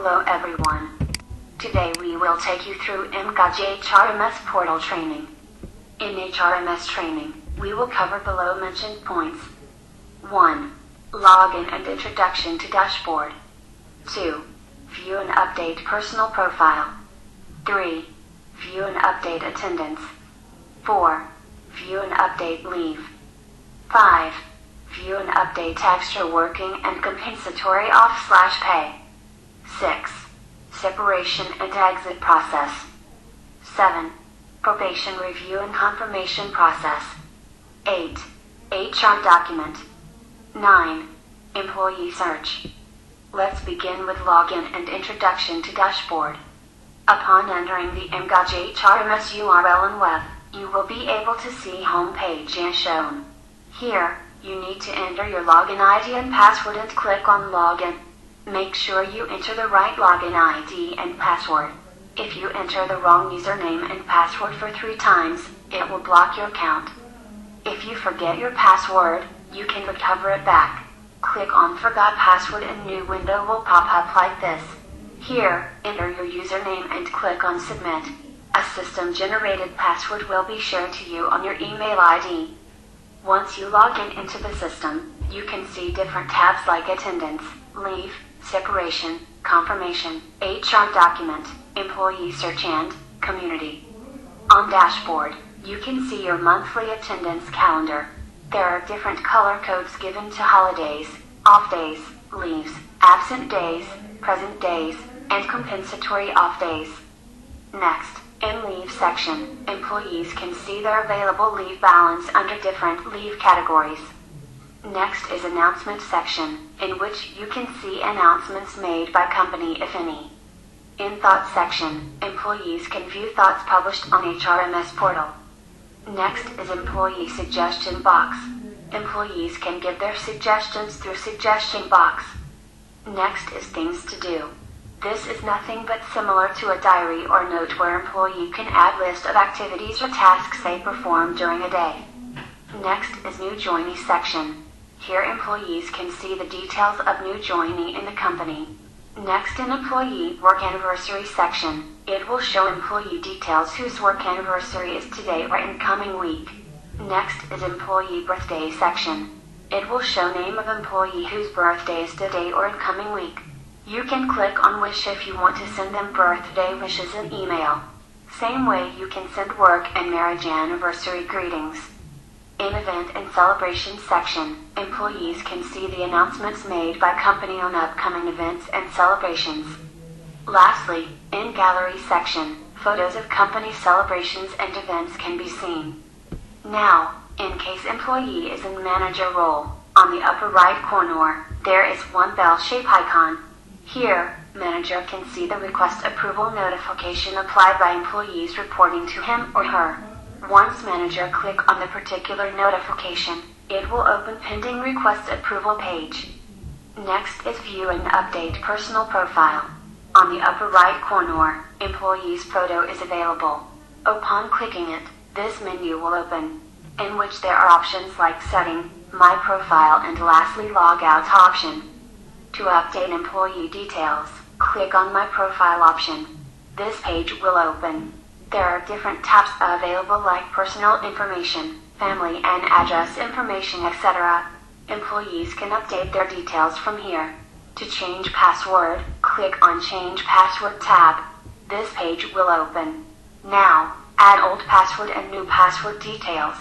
Hello everyone. Today we will take you through MGAJ HRMS portal training. In HRMS training, we will cover below mentioned points. 1. Login and introduction to dashboard. 2. View and update personal profile. 3. View and update attendance. 4. View and update leave. 5. View and update extra working and compensatory off/pay. 6. Separation and exit process. 7. Probation review and confirmation process. 8. HR document. 9. Employee search. Let's begin with login and introduction to dashboard. Upon entering the MGAJ HRMS URL and web, you will be able to see home page as shown. Here, you need to enter your login ID and password and click on Login. Make sure you enter the right login ID and password. If you enter the wrong username and password for 3 times, it will block your account. If you forget your password, you can recover it back. Click on Forgot Password and new window will pop up like this. Here, enter your username and click on Submit. A system-generated password will be shared to you on your email ID. Once you log into the system, you can see different tabs like Attendance, Leave, Separation, Confirmation, HR Document, Employee Search and Community. On Dashboard, you can see your monthly attendance calendar. There are different color codes given to holidays, off days, leaves, absent days, present days, and compensatory off days. Next, in Leave section, employees can see their available leave balance under different leave categories. Next is Announcement section, in which you can see announcements made by company if any. In Thoughts section, employees can view thoughts published on HRMS portal. Next is Employee Suggestion box. Employees can give their suggestions through Suggestion box. Next is Things to do. This is nothing but similar to a diary or note where employee can add list of activities or tasks they perform during a day. Next is New Joinee section. Here employees can see the details of new joinee in the company. Next in Employee Work Anniversary section, it will show employee details whose work anniversary is today or in coming week. Next is Employee Birthday section. It will show name of employee whose birthday is today or in coming week. You can click on Wish if you want to send them birthday wishes in email. Same way you can send work and marriage anniversary greetings. In Event and Celebration section, employees can see the announcements made by company on upcoming events and celebrations. Lastly, in Gallery section, photos of company celebrations and events can be seen. Now, in case employee is in manager role, on the upper right corner, there is one bell-shaped icon. Here, manager can see the request approval notification applied by employees reporting to him or her. Once manager click on the particular notification, it will open pending request approval page. Next is View and Update Personal Profile. On the upper right corner, employee's photo is available. Upon clicking it, this menu will open, in which there are options like Setting, My Profile and lastly Logout option. To update employee details, click on My Profile option. This page will open. There are different tabs available like Personal Information, Family and Address Information, etc. Employees can update their details from here. To change password, click on Change Password tab. This page will open. Now, add old password and new password details.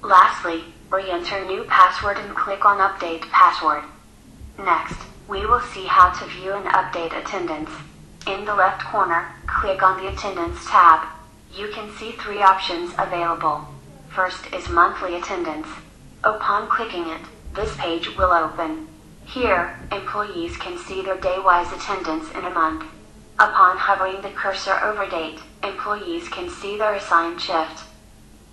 Lastly, re-enter new password and click on Update Password. Next, we will see how to view and update attendance. In the left corner, click on the Attendance tab. You can see 3 options available. First is Monthly Attendance. Upon clicking it, this page will open. Here, employees can see their day-wise attendance in a month. Upon hovering the cursor over date, employees can see their assigned shift.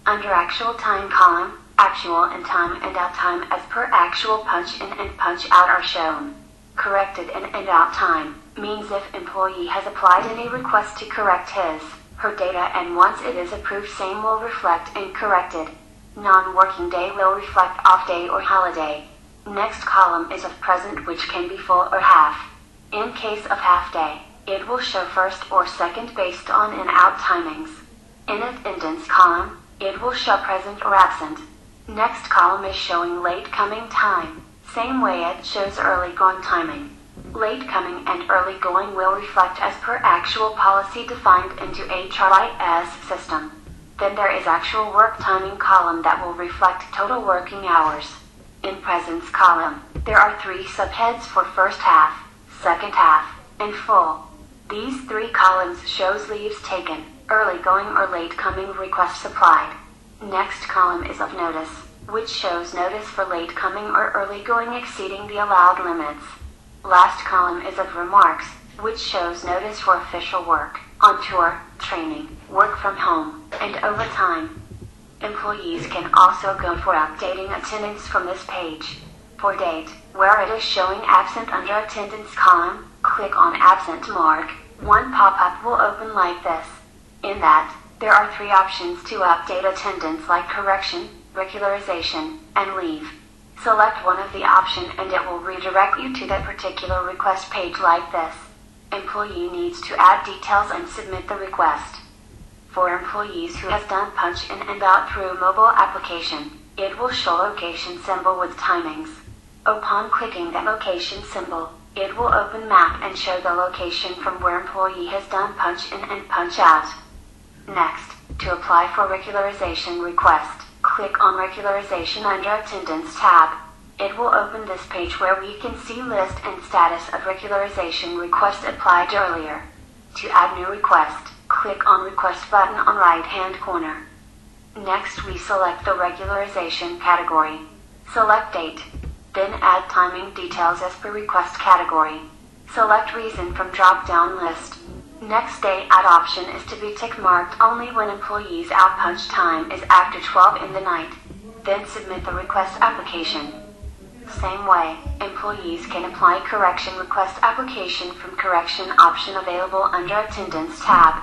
Under Actual Time column, actual in time and out time as per actual punch in and punch out are shown. Corrected in and out time means if employee has applied any request to correct his, her data and once it is approved same will reflect in corrected. Non-working day will reflect off day or holiday. Next column is of present which can be full or half. In case of half day, it will show first or second based on in out timings. In attendance column, it will show present or absent. Next column is showing late coming time, same way it shows early going timing. Late coming and early going will reflect as per actual policy defined into HRIS system. Then there is actual work timing column that will reflect total working hours. In presence column, there are 3 subheads for first half, second half, and full. These 3 columns shows leaves taken, early going or late coming requests applied. Next column is of notice, which shows notice for late coming or early going exceeding the allowed limits. Last column is of remarks, which shows notice for official work, on tour, training, work from home, and overtime. Employees can also go for updating attendance from this page. For date, where it is showing absent under attendance column, click on absent mark. One pop-up will open like this. In that, there are 3 options to update attendance like correction, regularization, and leave. Select one of the options and it will redirect you to that particular request page like this. Employee needs to add details and submit the request. For employees who has done punch in and out through mobile application, it will show location symbol with timings. Upon clicking that location symbol, it will open map and show the location from where employee has done punch in and punch out. Next, to apply for regularization request, click on regularization under attendance tab. It will open this page where we can see list and status of regularization request applied earlier. To add new request, click on request button on right hand corner. Next we select the regularization category. Select date. Then add timing details as per request category. Select reason from drop down list. Next day add option is to be tick marked only when employees out punch time is after 12 in the night. Then submit the request application. Same way, employees can apply correction request application from correction option available under attendance tab.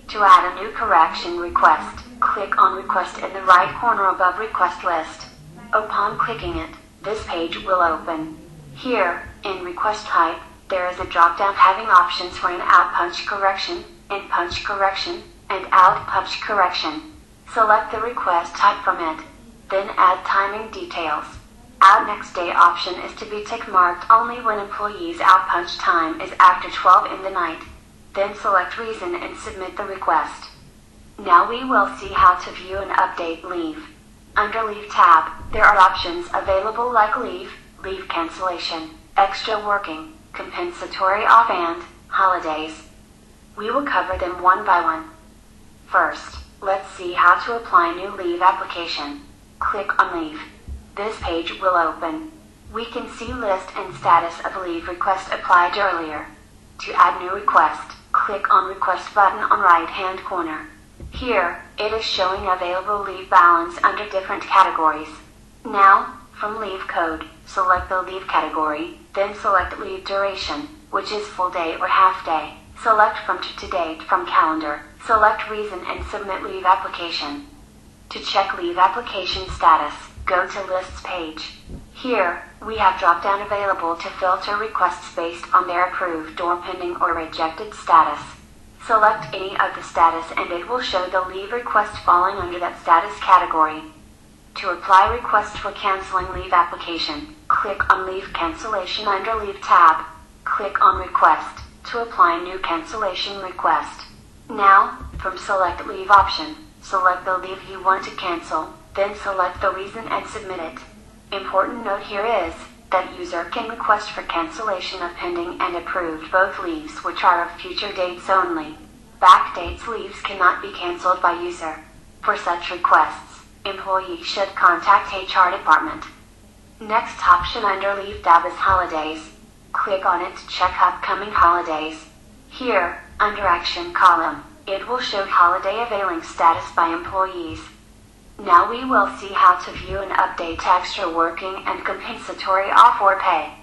To add a new correction request, click on request in the right corner above request list. Upon clicking it, this page will open. Here, in request type, there is a drop-down having options for in-out punch correction, in-punch correction, and out-punch correction. Select the request type from it. Then add timing details. Add next day option is to be tick marked only when employees out punch time is after 12 in the night. Then select reason and submit the request. Now we will see how to view and update leave. Under Leave tab, there are options available like leave, leave cancellation, extra working, compensatory off and holidays. We will cover them one by one. First, let's see how to apply new leave application. Click on Leave. This page will open. We can see list and status of leave request applied earlier. To add new request, click on Request button on right hand corner. Here, it is showing available leave balance under different categories. Now, from leave code, select the leave category, then select leave duration, which is full day or half day. Select from to date from calendar. Select reason and submit leave application. To check leave application status, go to Lists page. Here, we have drop-down available to filter requests based on their approved or pending or rejected status. Select any of the status and it will show the leave request falling under that status category. To apply request for canceling leave application, click on Leave Cancellation under Leave tab. Click on Request to apply new cancellation request. Now, from Select Leave option, select the leave you want to cancel, then select the reason and submit it. Important note here is that user can request for cancellation of pending and approved both leaves which are of future dates only. Backdates leaves cannot be canceled by user. For such requests, employee should contact HR department. Next option under Leave tab is Holidays. Click on it to check upcoming holidays. Here, under Action column, it will show holiday availing status by employees. Now we will see how to view and update extra working and compensatory off or pay.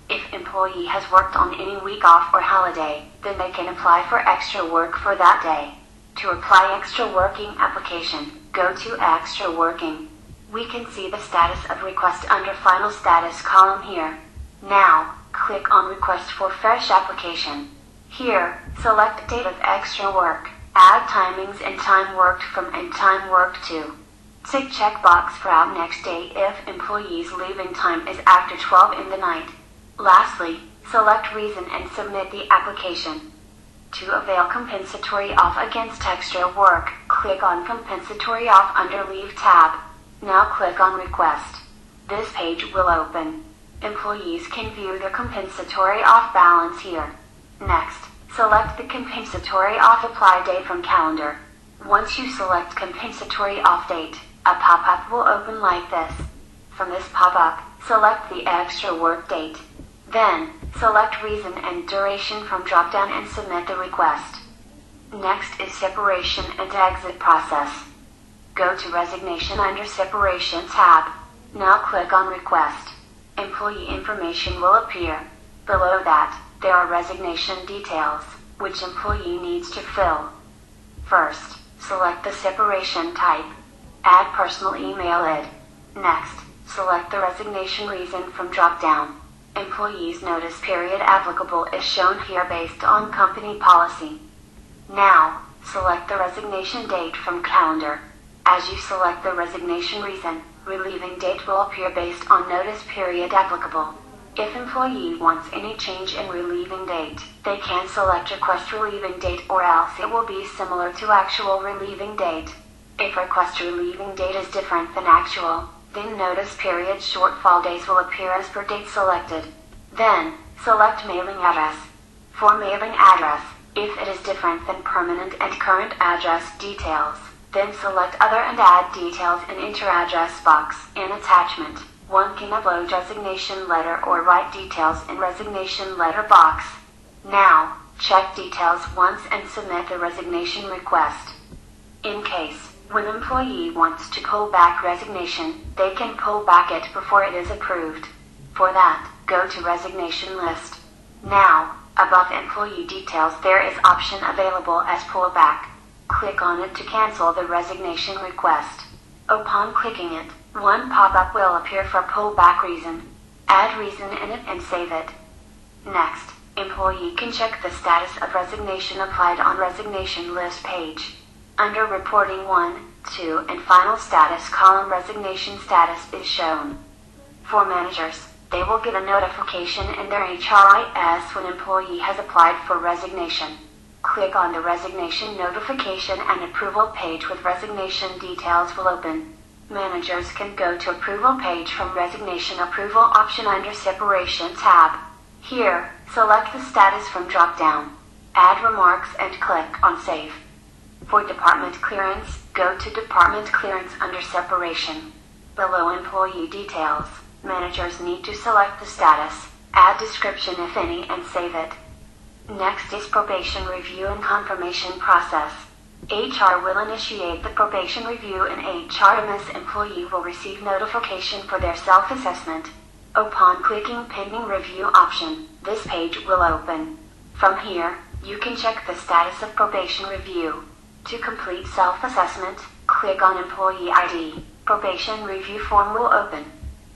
If employee has worked on any week off or holiday, then they can apply for extra work for that day. To apply extra working application, go to Extra Working. We can see the status of request under Final Status column here. Now, click on Request for Fresh Application. Here, select date of extra work. Add timings and time worked from and time worked to. Tick checkbox for out next day if employee's leaving time is after 12 in the night. Lastly, select reason and submit the application. To avail compensatory off against extra work, click on Compensatory Off under Leave tab. Now click on Request. This page will open. Employees can view their compensatory off balance here. Next, select the compensatory off apply date from calendar. Once you select compensatory off date, a pop-up will open like this. From this pop-up, select the extra work date. Then, select reason and duration from drop-down and submit the request. Next is separation and exit process. Go to Resignation under Separation tab. Now click on Request. Employee information will appear. Below that, there are resignation details, which employee needs to fill. First, select the separation type. Add personal email ID. Next, select the resignation reason from drop-down. Employee's notice period applicable is shown here based on company policy. Now, select the resignation date from calendar. As you select the resignation reason, relieving date will appear based on notice period applicable. If employee wants any change in relieving date, they can select Request Relieving Date or else it will be similar to actual relieving date. If request relieving date is different than actual, then notice period shortfall days will appear as per date selected. Then, select mailing address. For mailing address, if it is different than permanent and current address details, then select Other and add details in Enter Address box. In attachment, one can upload resignation letter or write details in resignation letter box. Now, check details once and submit the resignation request. In case, when employee wants to pull back resignation, they can pull back it before it is approved. For that, go to Resignation List. Now, above employee details there is option available as pullback. Click on it to cancel the resignation request. Upon clicking it, one pop-up will appear for pullback reason. Add reason in it and save it. Next, employee can check the status of resignation applied on Resignation List page. Under Reporting 1, 2, and Final Status column, resignation status is shown. For managers, they will get a notification in their HRIS when employee has applied for resignation. Click on the Resignation Notification and Approval page with resignation details will open. Managers can go to Approval page from Resignation Approval option under Separation tab. Here, select the status from drop-down. Add remarks and click on Save. For department clearance, go to Department Clearance under Separation. Below Employee Details, managers need to select the status, add description if any, and save it. Next is Probation Review and Confirmation Process. HR will initiate the probation review and HRMS employee will receive notification for their self-assessment. Upon clicking Pending Review option, this page will open. From here, you can check the status of probation review. To complete self-assessment, click on Employee ID. Probation review form will open.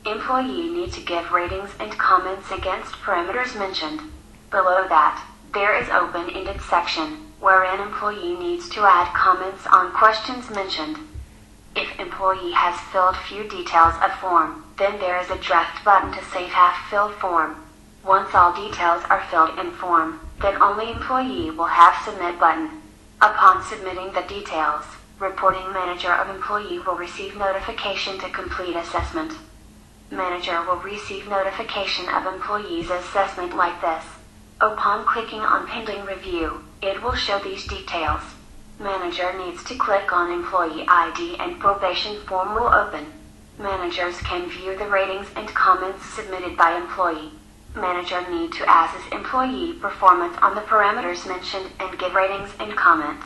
Employee needs to give ratings and comments against parameters mentioned. Below that, there is open-ended section, wherein employee needs to add comments on questions mentioned. If employee has filled few details of form, then there is a draft button to save half-filled form. Once all details are filled in form, then only employee will have Submit button. Upon submitting the details, reporting manager of employee will receive notification to complete assessment. Manager will receive notification of employee's assessment like this. Upon clicking on Pending Review, it will show these details. Manager needs to click on Employee ID and probation form will open. Managers can view the ratings and comments submitted by employee. Manager need to assess employee performance on the parameters mentioned and give ratings and comments.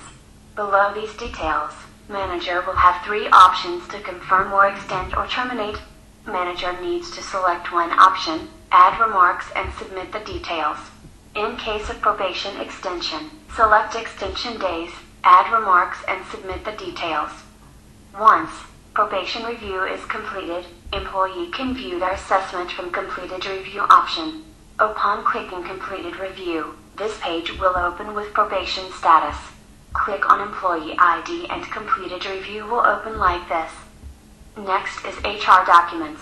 Below these details, manager will have three options to confirm or extend or terminate. Manager needs to select one option, add remarks and submit the details. In case of probation extension, select extension days, add remarks and submit the details. Once probation review is completed, employee can view their assessment from completed review option. Upon clicking Completed Review, this page will open with probation status. Click on Employee ID and Completed Review will open like this. Next is HR Documents.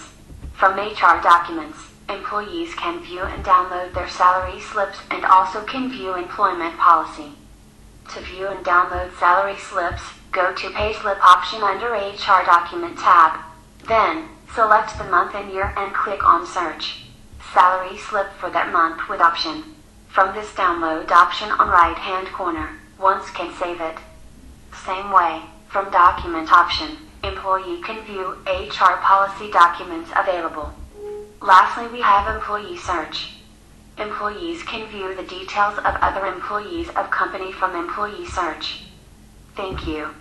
From HR Documents, employees can view and download their salary slips and also can view employment policy. To view and download salary slips, go to Payslip option under HR Document tab. Then, select the month and year and click on Search. Salary slip for that month with option. From this download option on right hand corner, one can save it. Same way, from Document option, employee can view HR policy documents available. Lastly, we have Employee Search. Employees can view the details of other employees of company from Employee Search. Thank you.